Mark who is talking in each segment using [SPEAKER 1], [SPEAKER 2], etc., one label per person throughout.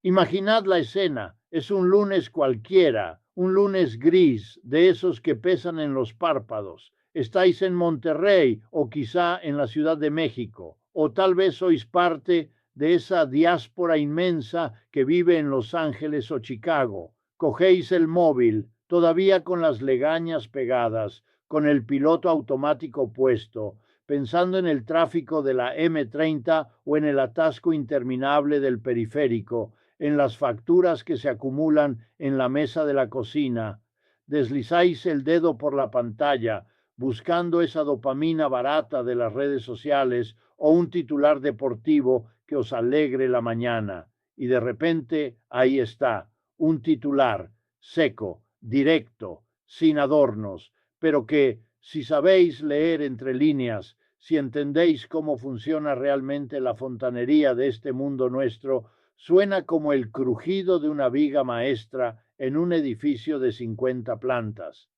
[SPEAKER 1] Imaginad la escena, es un lunes cualquiera, un lunes gris, de esos que pesan en los párpados. Estáis en Monterrey o quizá en la Ciudad de México, o tal vez sois parte de esa diáspora inmensa que vive en Los Ángeles o Chicago. Cogéis el móvil, todavía con las legañas pegadas, con el piloto automático puesto, pensando en el tráfico de la M30 o en el atasco interminable del periférico, en las facturas que se acumulan en la mesa de la cocina. Deslizáis el dedo por la pantalla, buscando esa dopamina barata de las redes sociales o un titular deportivo que os alegre la mañana. Y de repente ahí está, un titular seco, directo, sin adornos, pero que, si sabéis leer entre líneas, si entendéis cómo funciona realmente la fontanería de este mundo nuestro, suena como el crujido de una viga maestra en un edificio de 50 plantas.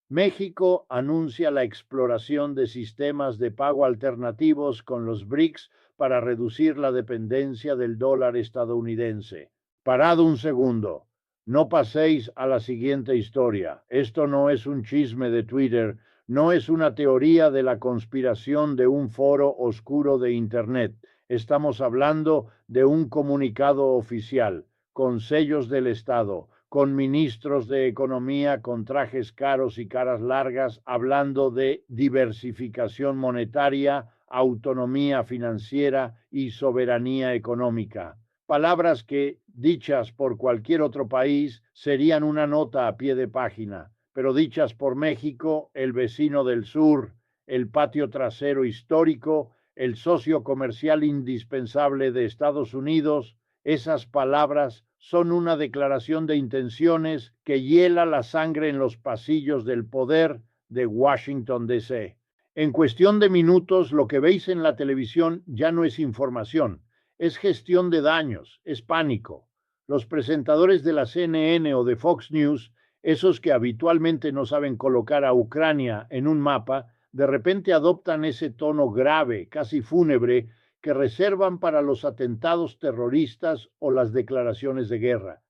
[SPEAKER 1] México anuncia la exploración de sistemas de pago alternativos con los BRICS para reducir la dependencia del dólar estadounidense. Parad un segundo. No paséis a la siguiente historia. Esto no es un chisme de Twitter, no es una teoría de la conspiración de un foro oscuro de Internet. Estamos hablando de un comunicado oficial, con sellos del Estado, con ministros de Economía con trajes caros y caras largas, hablando de diversificación monetaria, autonomía financiera y soberanía económica. Palabras que, dichas por cualquier otro país, serían una nota a pie de página, pero dichas por México, el vecino del sur, el patio trasero histórico, el socio comercial indispensable de Estados Unidos, esas palabras son una declaración de intenciones que hiela la sangre en los pasillos del poder de Washington, D.C. En cuestión de minutos, lo que veis en la televisión ya no es información, es gestión de daños, es pánico. Los presentadores de la CNN o de Fox News, esos que habitualmente no saben colocar a Ucrania en un mapa, de repente adoptan ese tono grave, casi fúnebre, que reservan para los atentados terroristas o las declaraciones de guerra.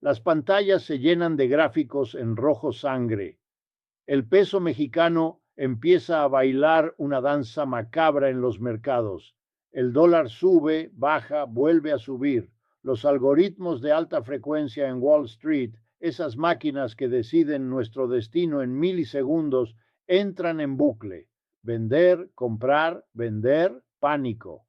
[SPEAKER 1] Las pantallas se llenan de gráficos en rojo sangre. El peso mexicano empieza a bailar una danza macabra en los mercados. El dólar sube, baja, vuelve a subir. Los algoritmos de alta frecuencia en Wall Street, esas máquinas que deciden nuestro destino en milisegundos, entran en bucle. Vender, comprar, vender, pánico.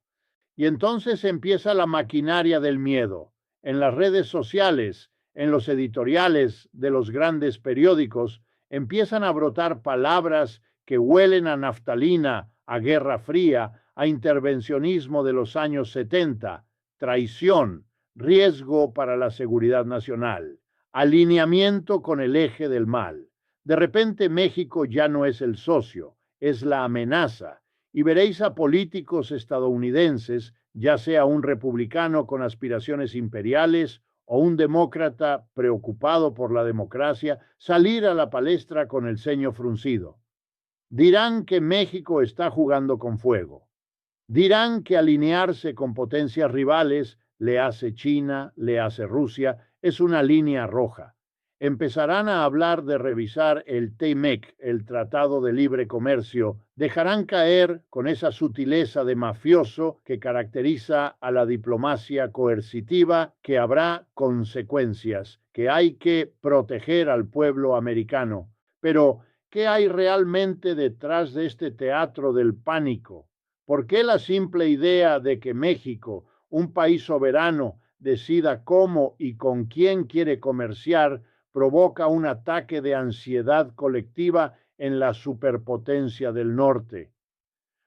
[SPEAKER 1] Y entonces empieza la maquinaria del miedo. En las redes sociales, en los editoriales de los grandes periódicos, empiezan a brotar palabras que huelen a naftalina, a Guerra Fría, a intervencionismo de los años 70, traición, riesgo para la seguridad nacional, alineamiento con el eje del mal. De repente México ya no es el socio, es la amenaza, y veréis a políticos estadounidenses, ya sea un republicano con aspiraciones imperiales o un demócrata preocupado por la democracia, salir a la palestra con el ceño fruncido. Dirán que México está jugando con fuego. Dirán que alinearse con potencias rivales, le hace China, le hace Rusia, es una línea roja. Empezarán a hablar de revisar el TMEC, el Tratado de Libre Comercio, dejarán caer con esa sutileza de mafioso que caracteriza a la diplomacia coercitiva que habrá consecuencias, que hay que proteger al pueblo americano. Pero, ¿qué hay realmente detrás de este teatro del pánico? ¿Por qué la simple idea de que México, un país soberano, decida cómo y con quién quiere comerciar, provoca un ataque de ansiedad colectiva en la superpotencia del norte?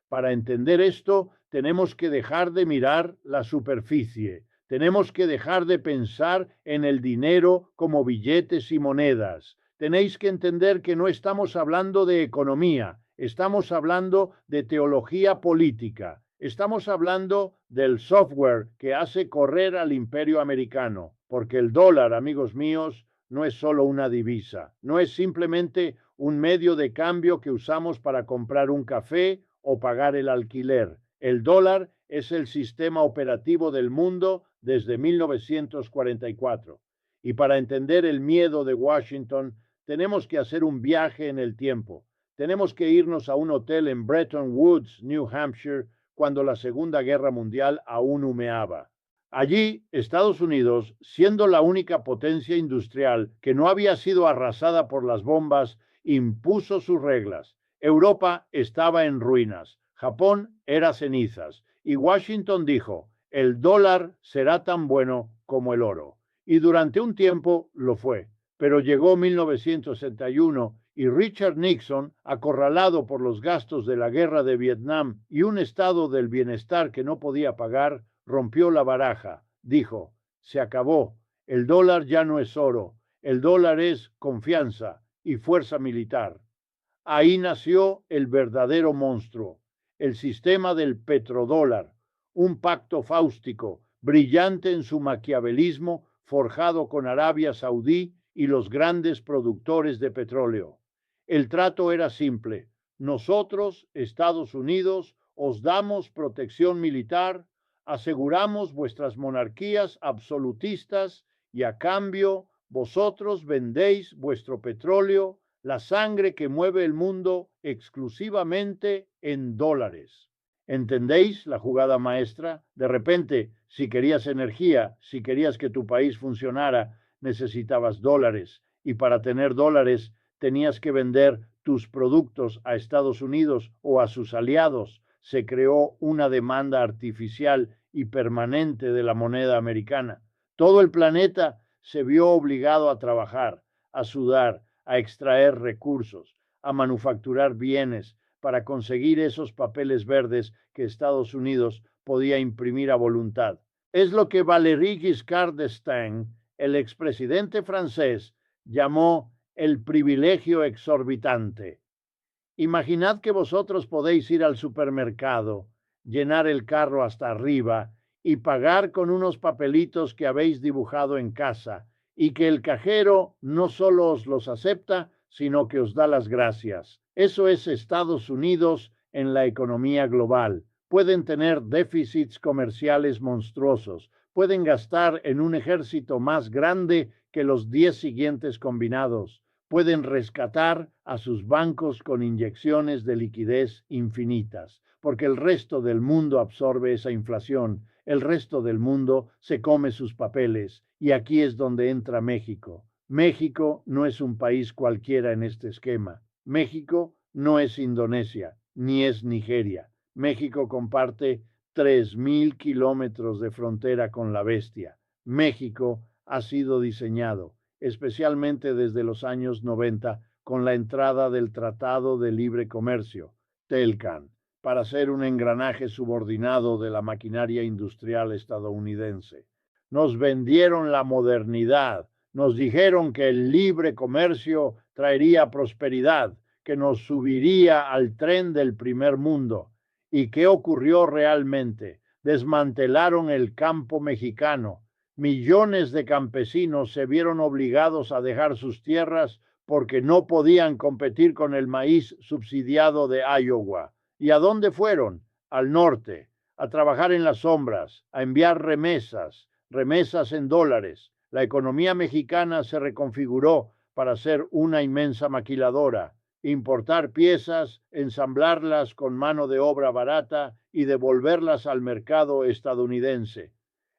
[SPEAKER 1] Para entender esto, tenemos que dejar de mirar la superficie, tenemos que dejar de pensar en el dinero como billetes y monedas. Tenéis que entender que no estamos hablando de economía, estamos hablando de teología política, estamos hablando del software que hace correr al imperio americano, porque el dólar, amigos míos, no es solo una divisa, no es simplemente un medio de cambio que usamos para comprar un café o pagar el alquiler. El dólar es el sistema operativo del mundo desde 1944. Y para entender el miedo de Washington, tenemos que hacer un viaje en el tiempo. Tenemos que irnos a un hotel en Bretton Woods, New Hampshire, cuando la Segunda Guerra Mundial aún humeaba. Allí, Estados Unidos, siendo la única potencia industrial que no había sido arrasada por las bombas, impuso sus reglas. Europa estaba en ruinas, Japón era cenizas, y Washington dijo, el dólar será tan bueno como el oro. Y durante un tiempo lo fue, pero llegó 1961 y Richard Nixon, acorralado por los gastos de la guerra de Vietnam y un estado del bienestar que no podía pagar, rompió la baraja. Dijo, se acabó, el dólar ya no es oro, el dólar es confianza y fuerza militar. Ahí nació el verdadero monstruo, el sistema del petrodólar, un pacto fáustico, brillante en su maquiavelismo, forjado con Arabia Saudí y los grandes productores de petróleo. El trato era simple. Nosotros, Estados Unidos, os damos protección militar, aseguramos vuestras monarquías absolutistas y a cambio vosotros vendéis vuestro petróleo, la sangre que mueve el mundo exclusivamente en dólares. ¿Entendéis la jugada maestra? De repente, si querías energía, si querías que tu país funcionara, necesitabas dólares. Y para tener dólares, tenías que vender tus productos a Estados Unidos o a sus aliados. Se creó una demanda artificial y permanente de la moneda americana. Todo el planeta se vio obligado a trabajar, a sudar, a extraer recursos, a manufacturar bienes para conseguir esos papeles verdes que Estados Unidos podía imprimir a voluntad. Es lo que Valéry Giscard d'Estaing, el expresidente francés, llamó el privilegio exorbitante. Imaginad que vosotros podéis ir al supermercado, llenar el carro hasta arriba y pagar con unos papelitos que habéis dibujado en casa, y que el cajero no solo os los acepta, sino que os da las gracias. Eso es Estados Unidos en la economía global. Pueden tener déficits comerciales monstruosos, pueden gastar en un ejército más grande que los 10 siguientes combinados, pueden rescatar a sus bancos con inyecciones de liquidez infinitas, porque el resto del mundo absorbe esa inflación, el resto del mundo se come sus papeles, y aquí es donde entra México. México no es un país cualquiera en este esquema. México no es Indonesia, ni es Nigeria. México comparte 3.000 kilómetros de frontera con la bestia. México ha sido diseñado, especialmente desde los años 90, con la entrada del Tratado de Libre Comercio, TELCAN, para ser un engranaje subordinado de la maquinaria industrial estadounidense. Nos vendieron la modernidad, nos dijeron que el libre comercio traería prosperidad, que nos subiría al tren del primer mundo. ¿Y qué ocurrió realmente? Desmantelaron el campo mexicano. Millones de campesinos se vieron obligados a dejar sus tierras porque no podían competir con el maíz subsidiado de Iowa. ¿Y a dónde fueron? Al norte, a trabajar en las sombras, a enviar remesas, remesas en dólares. La economía mexicana se reconfiguró para ser una inmensa maquiladora, importar piezas, ensamblarlas con mano de obra barata y devolverlas al mercado estadounidense.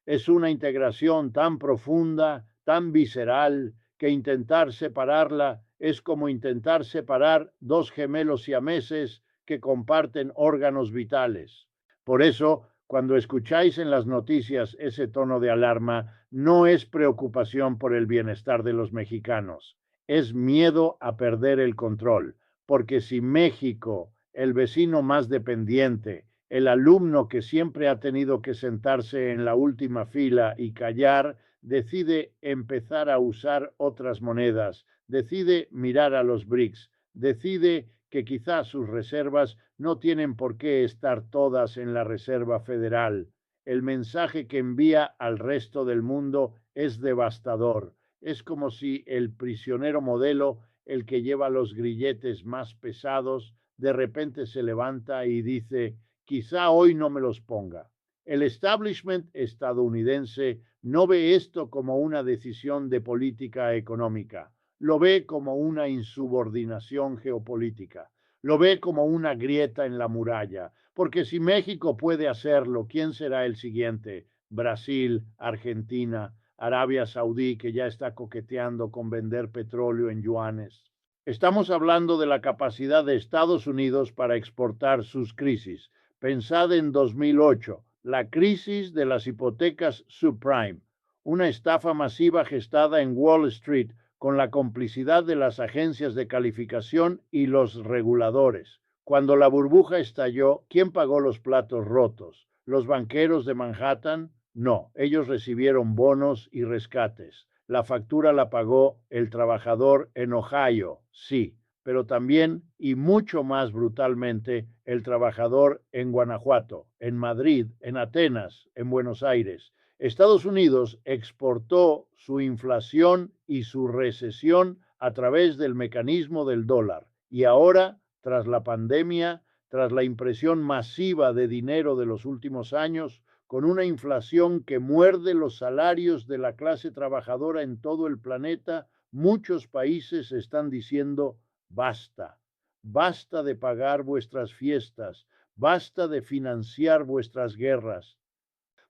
[SPEAKER 1] Es una integración tan profunda, tan visceral, que intentar separarla es como intentar separar dos gemelos siameses que comparten órganos vitales. Por eso, cuando escucháis en las noticias ese tono de alarma, no es preocupación por el bienestar de los mexicanos, es miedo a perder el control, porque si México, el vecino más dependiente, el alumno que siempre ha tenido que sentarse en la última fila y callar, decide empezar a usar otras monedas, decide mirar a los BRICS, decide que quizás sus reservas no tienen por qué estar todas en la Reserva Federal. El mensaje que envía al resto del mundo es devastador. Es como si el prisionero modelo, el que lleva los grilletes más pesados, de repente se levanta y dice: quizá hoy no me los ponga. El establishment estadounidense no ve esto como una decisión de política económica, lo ve como una insubordinación geopolítica, lo ve como una grieta en la muralla, porque si México puede hacerlo, ¿quién será el siguiente? Brasil, Argentina, Arabia Saudí, que ya está coqueteando con vender petróleo en yuanes. Estamos hablando de la capacidad de Estados Unidos para exportar sus crisis. Pensad en 2008, la crisis de las hipotecas subprime, una estafa masiva gestada en Wall Street con la complicidad de las agencias de calificación y los reguladores. Cuando la burbuja estalló, ¿quién pagó los platos rotos? ¿Los banqueros de Manhattan? No, ellos recibieron bonos y rescates. La factura la pagó el trabajador en Ohio, sí, pero también y mucho más brutalmente el trabajador en Guanajuato, en Madrid, en Atenas, en Buenos Aires. Estados Unidos exportó su inflación y su recesión a través del mecanismo del dólar. Y ahora, tras la pandemia, tras la impresión masiva de dinero de los últimos años, con una inflación que muerde los salarios de la clase trabajadora en todo el planeta, muchos países están diciendo basta, basta de pagar vuestras fiestas, basta de financiar vuestras guerras.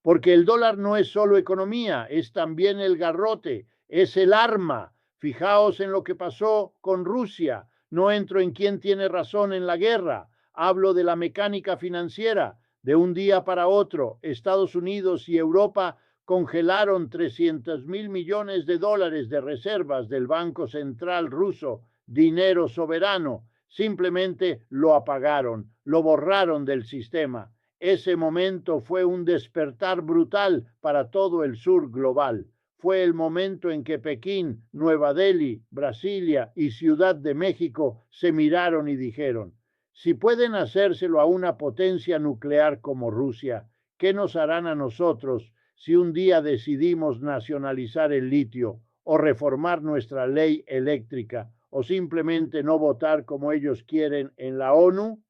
[SPEAKER 1] Porque el dólar no es solo economía, es también el garrote, es el arma. Fijaos en lo que pasó con Rusia. No entro en quién tiene razón en la guerra. Hablo de la mecánica financiera. De un día para otro, Estados Unidos y Europa congelaron 300.000 millones de dólares de reservas del Banco Central ruso, dinero soberano. Simplemente lo apagaron, lo borraron del sistema. Ese momento fue un despertar brutal para todo el sur global. Fue el momento en que Pekín, Nueva Delhi, Brasilia y Ciudad de México se miraron y dijeron, si pueden hacérselo a una potencia nuclear como Rusia, ¿qué nos harán a nosotros si un día decidimos nacionalizar el litio o reformar nuestra ley eléctrica o simplemente no votar como ellos quieren en la ONU?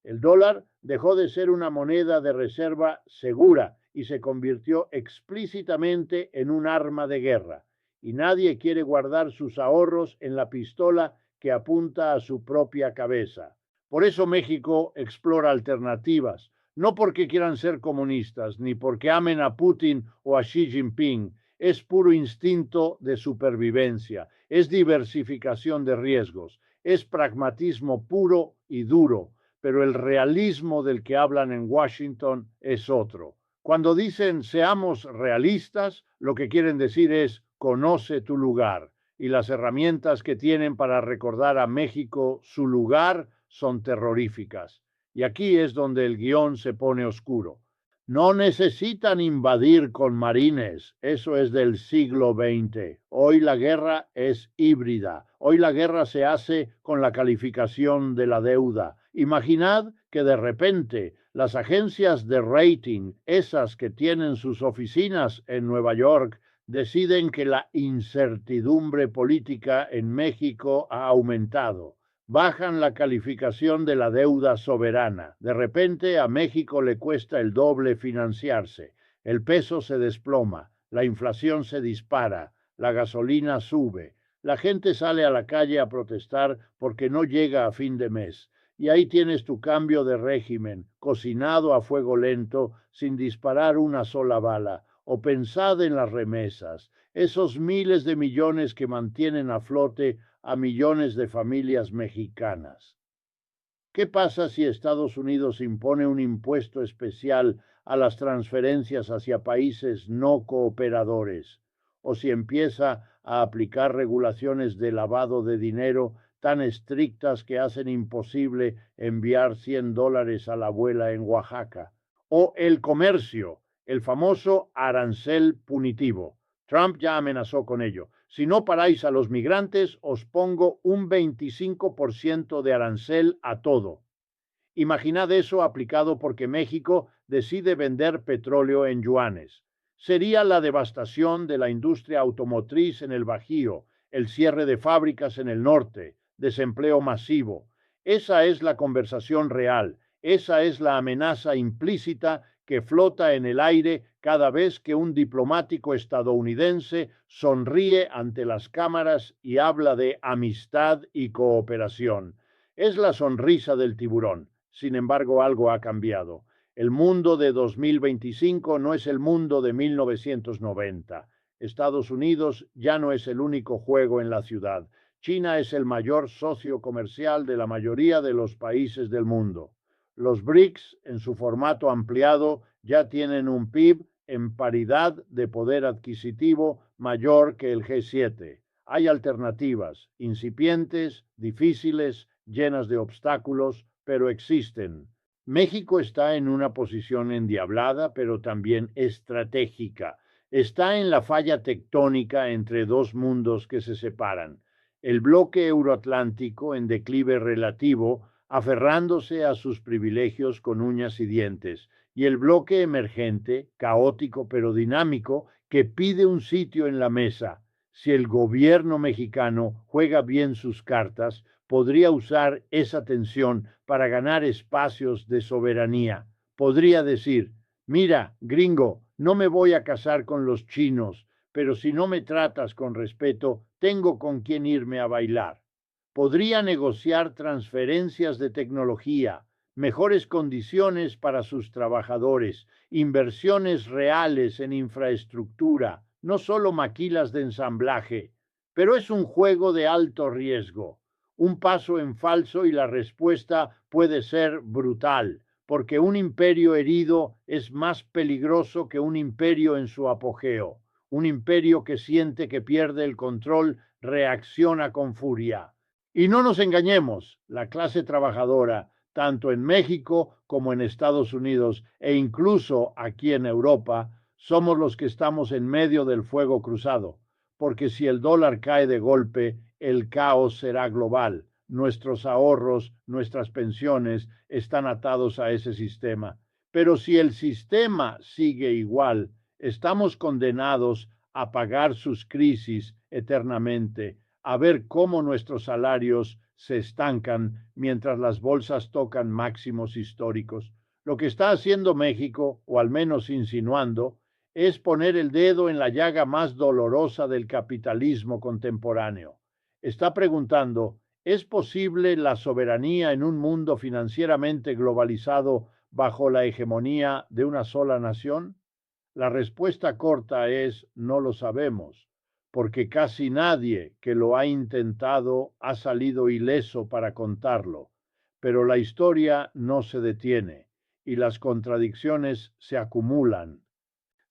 [SPEAKER 1] El dólar dejó de ser una moneda de reserva segura y se convirtió explícitamente en un arma de guerra. Y nadie quiere guardar sus ahorros en la pistola que apunta a su propia cabeza. Por eso México explora alternativas, no porque quieran ser comunistas, ni porque amen a Putin o a Xi Jinping. Es puro instinto de supervivencia, es diversificación de riesgos, es pragmatismo puro y duro, pero el realismo del que hablan en Washington es otro. Cuando dicen seamos realistas, lo que quieren decir es conoce tu lugar, y las herramientas que tienen para recordar a México su lugar son terroríficas. Y aquí es donde el guión se pone oscuro. No necesitan invadir con marines, eso es del siglo XX. Hoy la guerra es híbrida, hoy la guerra se hace con la calificación de la deuda. Imaginad que de repente las agencias de rating, esas que tienen sus oficinas en Nueva York, deciden que la incertidumbre política en México ha aumentado. Bajan la calificación de la deuda soberana. De repente a México le cuesta el doble financiarse. El peso se desploma, la inflación se dispara, la gasolina sube. La gente sale a la calle a protestar porque no llega a fin de mes. Y ahí tienes tu cambio de régimen, cocinado a fuego lento, sin disparar una sola bala. O pensad en las remesas, esos miles de millones que mantienen a flote a millones de familias mexicanas. ¿Qué pasa si Estados Unidos impone un impuesto especial a las transferencias hacia países no cooperadores? ¿O si empieza a aplicar regulaciones de lavado de dinero tan estrictas que hacen imposible enviar $100 a la abuela en Oaxaca? ¿O el comercio, el famoso arancel punitivo? Trump ya amenazó con ello. Si no paráis a los migrantes, os pongo un 25% de arancel a todo. Imaginad eso aplicado porque México decide vender petróleo en yuanes. Sería la devastación de la industria automotriz en el Bajío, el cierre de fábricas en el norte, desempleo masivo. Esa es la conversación real, esa es la amenaza implícita que flota en el aire cada vez que un diplomático estadounidense sonríe ante las cámaras y habla de amistad y cooperación. Es la sonrisa del tiburón. Sin embargo, algo ha cambiado. El mundo de 2025 no es el mundo de 1990. Estados Unidos ya no es el único juego en la ciudad. China es el mayor socio comercial de la mayoría de los países del mundo. Los BRICS, en su formato ampliado, ya tienen un PIB en paridad de poder adquisitivo mayor que el G7. Hay alternativas, incipientes, difíciles, llenas de obstáculos, pero existen. México está en una posición endiablada, pero también estratégica. Está en la falla tectónica entre dos mundos que se separan. El bloque euroatlántico en declive relativo, aferrándose a sus privilegios con uñas y dientes, y el bloque emergente, caótico pero dinámico, que pide un sitio en la mesa. Si el gobierno mexicano juega bien sus cartas, podría usar esa tensión para ganar espacios de soberanía. Podría decir, mira, gringo, no me voy a casar con los chinos, pero si no me tratas con respeto, tengo con quién irme a bailar. Podría negociar transferencias de tecnología, mejores condiciones para sus trabajadores, inversiones reales en infraestructura, no solo maquilas de ensamblaje, pero es un juego de alto riesgo. Un paso en falso y la respuesta puede ser brutal, porque un imperio herido es más peligroso que un imperio en su apogeo. Un imperio que siente que pierde el control reacciona con furia. Y no nos engañemos, la clase trabajadora, tanto en México como en Estados Unidos e incluso aquí en Europa, somos los que estamos en medio del fuego cruzado, porque si el dólar cae de golpe, el caos será global. Nuestros ahorros, nuestras pensiones están atados a ese sistema. Pero si el sistema sigue igual, estamos condenados a pagar sus crisis eternamente, a ver cómo nuestros salarios se estancan mientras las bolsas tocan máximos históricos. Lo que está haciendo México, o al menos insinuando, es poner el dedo en la llaga más dolorosa del capitalismo contemporáneo. Está preguntando, ¿es posible la soberanía en un mundo financieramente globalizado bajo la hegemonía de una sola nación? La respuesta corta es no lo sabemos, porque casi nadie que lo ha intentado ha salido ileso para contarlo, pero la historia no se detiene y las contradicciones se acumulan.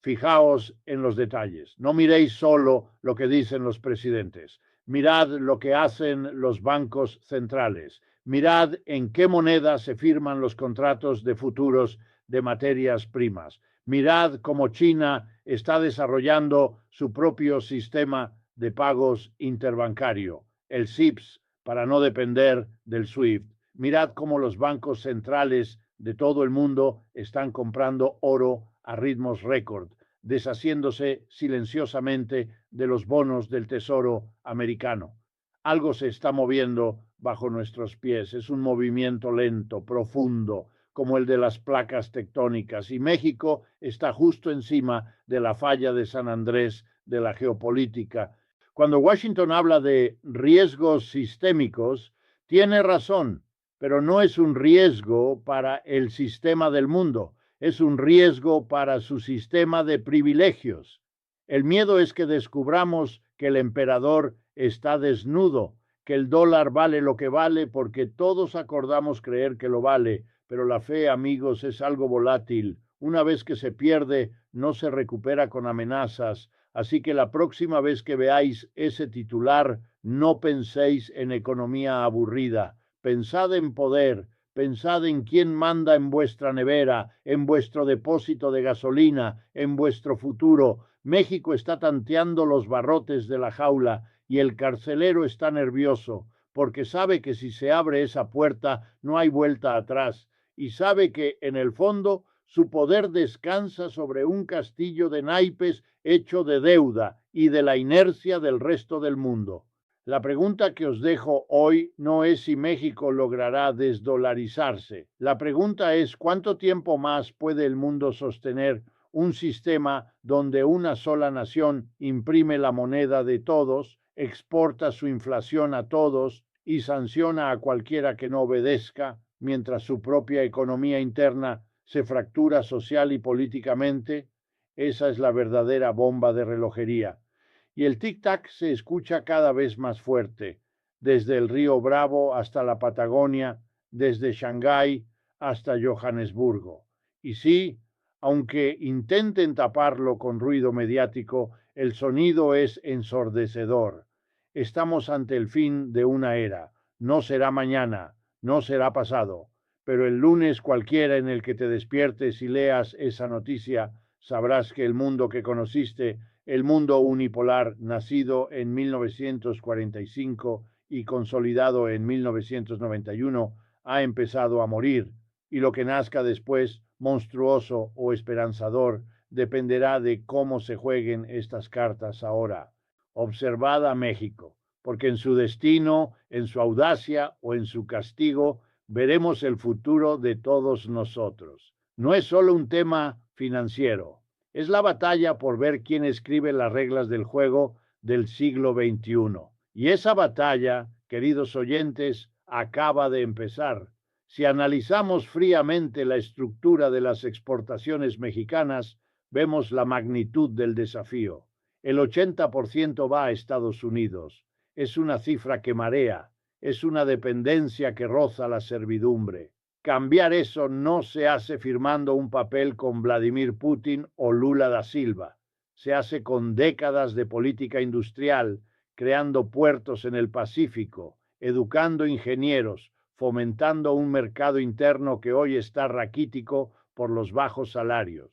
[SPEAKER 1] Fijaos en los detalles, no miréis solo lo que dicen los presidentes, mirad lo que hacen los bancos centrales, mirad en qué moneda se firman los contratos de futuros de materias primas. Mirad cómo China está desarrollando su propio sistema de pagos interbancario, el SIPS, para no depender del SWIFT. Mirad cómo los bancos centrales de todo el mundo están comprando oro a ritmos récord, deshaciéndose silenciosamente de los bonos del Tesoro americano. Algo se está moviendo bajo nuestros pies. Es un movimiento lento, profundo, como el de las placas tectónicas, y México está justo encima de la falla de San Andrés de la geopolítica. Cuando Washington habla de riesgos sistémicos, tiene razón, pero no es un riesgo para el sistema del mundo, es un riesgo para su sistema de privilegios. El miedo es que descubramos que el emperador está desnudo, que el dólar vale lo que vale porque todos acordamos creer que lo vale, pero la fe, amigos, es algo volátil. Una vez que se pierde, no se recupera con amenazas. Así que la próxima vez que veáis ese titular, no penséis en economía aburrida. Pensad en poder, pensad en quién manda en vuestra nevera, en vuestro depósito de gasolina, en vuestro futuro. México está tanteando los barrotes de la jaula y el carcelero está nervioso, porque sabe que si se abre esa puerta no hay vuelta atrás, y sabe que, en el fondo, su poder descansa sobre un castillo de naipes hecho de deuda y de la inercia del resto del mundo. La pregunta que os dejo hoy no es si México logrará desdolarizarse. La pregunta es cuánto tiempo más puede el mundo sostener un sistema donde una sola nación imprime la moneda de todos, exporta su inflación a todos y sanciona a cualquiera que no obedezca, mientras su propia economía interna se fractura social y políticamente. Esa es la verdadera bomba de relojería. Y el tic-tac se escucha cada vez más fuerte, desde el río Bravo hasta la Patagonia, desde Shanghái hasta Johannesburgo. Y sí, aunque intenten taparlo con ruido mediático, el sonido es ensordecedor. Estamos ante el fin de una era. No será mañana, no será pasado, pero el lunes cualquiera en el que te despiertes y leas esa noticia, sabrás que el mundo que conociste, el mundo unipolar nacido en 1945 y consolidado en 1991, ha empezado a morir, y lo que nazca después, monstruoso o esperanzador, dependerá de cómo se jueguen estas cartas ahora. Observad a México, porque en su destino, en su audacia o en su castigo, veremos el futuro de todos nosotros. No es solo un tema financiero, es la batalla por ver quién escribe las reglas del juego del siglo XXI. Y esa batalla, queridos oyentes, acaba de empezar. Si analizamos fríamente la estructura de las exportaciones mexicanas, vemos la magnitud del desafío. El 80% va a Estados Unidos. Es una cifra que marea, es una dependencia que roza la servidumbre. Cambiar eso no se hace firmando un papel con Vladimir Putin o Lula da Silva. Se hace con décadas de política industrial, creando puertos en el Pacífico, educando ingenieros, fomentando un mercado interno que hoy está raquítico por los bajos salarios.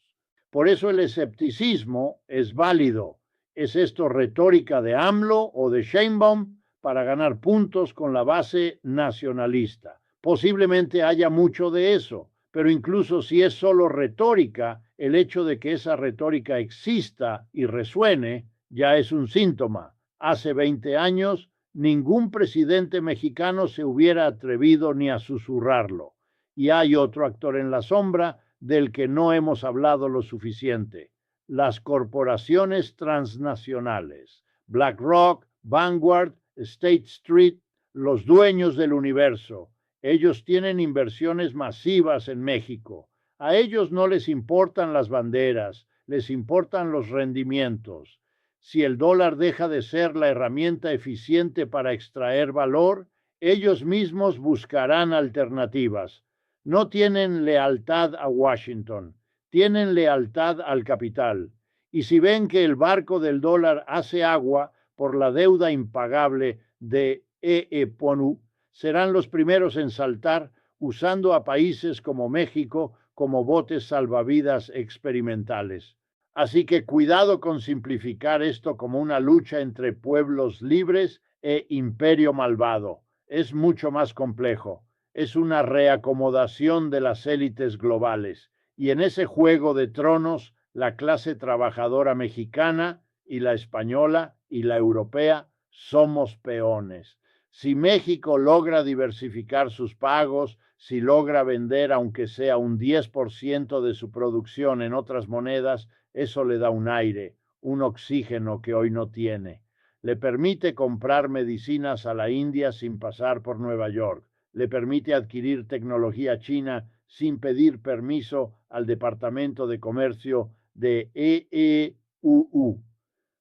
[SPEAKER 1] Por eso el escepticismo es válido. ¿Es esto retórica de AMLO o de Sheinbaum para ganar puntos con la base nacionalista? Posiblemente haya mucho de eso, pero incluso si es solo retórica, el hecho de que esa retórica exista y resuene ya es un síntoma. Hace 20 años, ningún presidente mexicano se hubiera atrevido ni a susurrarlo. Y hay otro actor en la sombra del que no hemos hablado lo suficiente: las corporaciones transnacionales. BlackRock, Vanguard, State Street, los dueños del universo. Ellos tienen inversiones masivas en México. A ellos no les importan las banderas, les importan los rendimientos. Si el dólar deja de ser la herramienta eficiente para extraer valor, ellos mismos buscarán alternativas. No tienen lealtad a Washington, tienen lealtad al capital. Y si ven que el barco del dólar hace agua por la deuda impagable de EEPONU, serán los primeros en saltar, usando a países como México como botes salvavidas experimentales. Así que cuidado con simplificar esto como una lucha entre pueblos libres e imperio malvado. Es mucho más complejo. Es una reacomodación de las élites globales. Y en ese juego de tronos, la clase trabajadora mexicana y la española y la europea somos peones. Si México logra diversificar sus pagos, si logra vender aunque sea un 10% de su producción en otras monedas, eso le da un aire, un oxígeno que hoy no tiene. Le permite comprar medicinas a la India sin pasar por Nueva York. Le permite adquirir tecnología china sin pedir permiso al Departamento de Comercio de EEUU.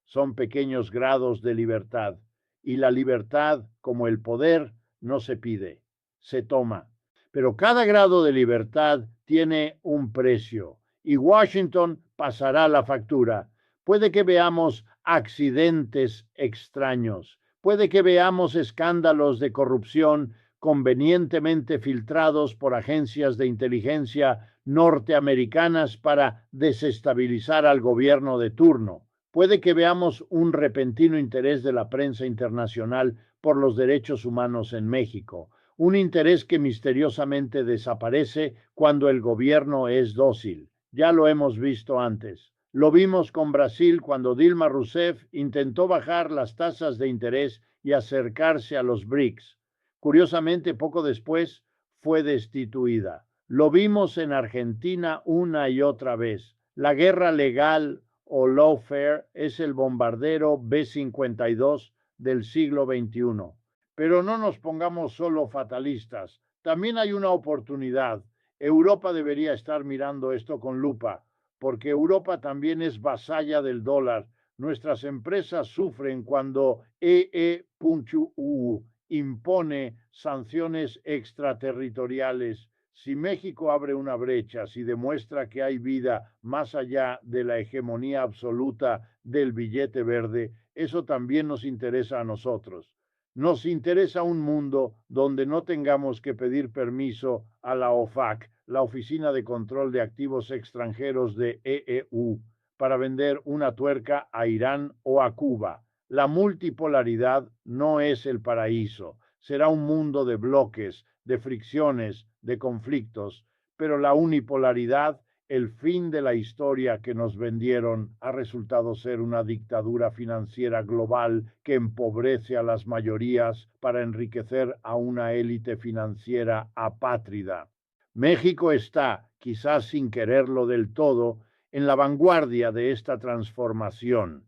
[SPEAKER 1] Son pequeños grados de libertad. Y la libertad, como el poder, no se pide, se toma. Pero cada grado de libertad tiene un precio y Washington pasará la factura. Puede que veamos accidentes extraños, puede que veamos escándalos de corrupción convenientemente filtrados por agencias de inteligencia norteamericanas para desestabilizar al gobierno de turno. Puede que veamos un repentino interés de la prensa internacional por los derechos humanos en México, un interés que misteriosamente desaparece cuando el gobierno es dócil. Ya lo hemos visto antes. Lo vimos con Brasil cuando Dilma Rousseff intentó bajar las tasas de interés y acercarse a los BRICS. Curiosamente, poco después fue destituida. Lo vimos en Argentina una y otra vez. La guerra legal o lawfare es el bombardero B-52 del siglo XXI. Pero no nos pongamos solo fatalistas. También hay una oportunidad. Europa debería estar mirando esto con lupa, porque Europa también es vasalla del dólar. Nuestras empresas sufren cuando EE.U impone sanciones extraterritoriales. Si México abre una brecha, si demuestra que hay vida más allá de la hegemonía absoluta del billete verde, eso también nos interesa a nosotros. Nos interesa un mundo donde no tengamos que pedir permiso a la OFAC, la Oficina de Control de Activos Extranjeros de EEU, para vender una tuerca a Irán o a Cuba. La multipolaridad no es el paraíso. Será un mundo de bloques, de fricciones, de conflictos, pero la unipolaridad, el fin de la historia que nos vendieron, ha resultado ser una dictadura financiera global que empobrece a las mayorías para enriquecer a una élite financiera apátrida. México está, quizás sin quererlo del todo, en la vanguardia de esta transformación.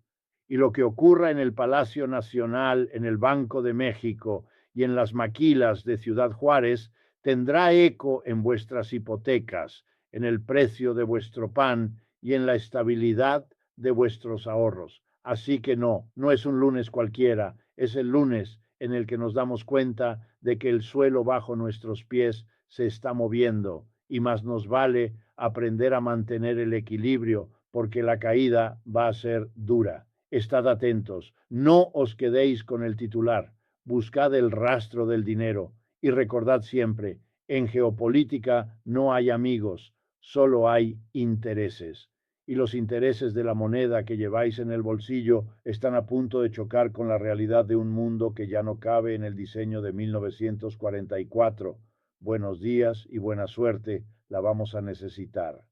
[SPEAKER 1] Y lo que ocurra en el Palacio Nacional, en el Banco de México y en las maquilas de Ciudad Juárez tendrá eco en vuestras hipotecas, en el precio de vuestro pan y en la estabilidad de vuestros ahorros. Así que no es un lunes cualquiera, es el lunes en el que nos damos cuenta de que el suelo bajo nuestros pies se está moviendo y más nos vale aprender a mantener el equilibrio porque la caída va a ser dura. Estad atentos, no os quedéis con el titular, buscad el rastro del dinero y recordad siempre, en geopolítica no hay amigos, solo hay intereses. Y los intereses de la moneda que lleváis en el bolsillo están a punto de chocar con la realidad de un mundo que ya no cabe en el diseño de 1944. Buenos días y buena suerte, la vamos a necesitar.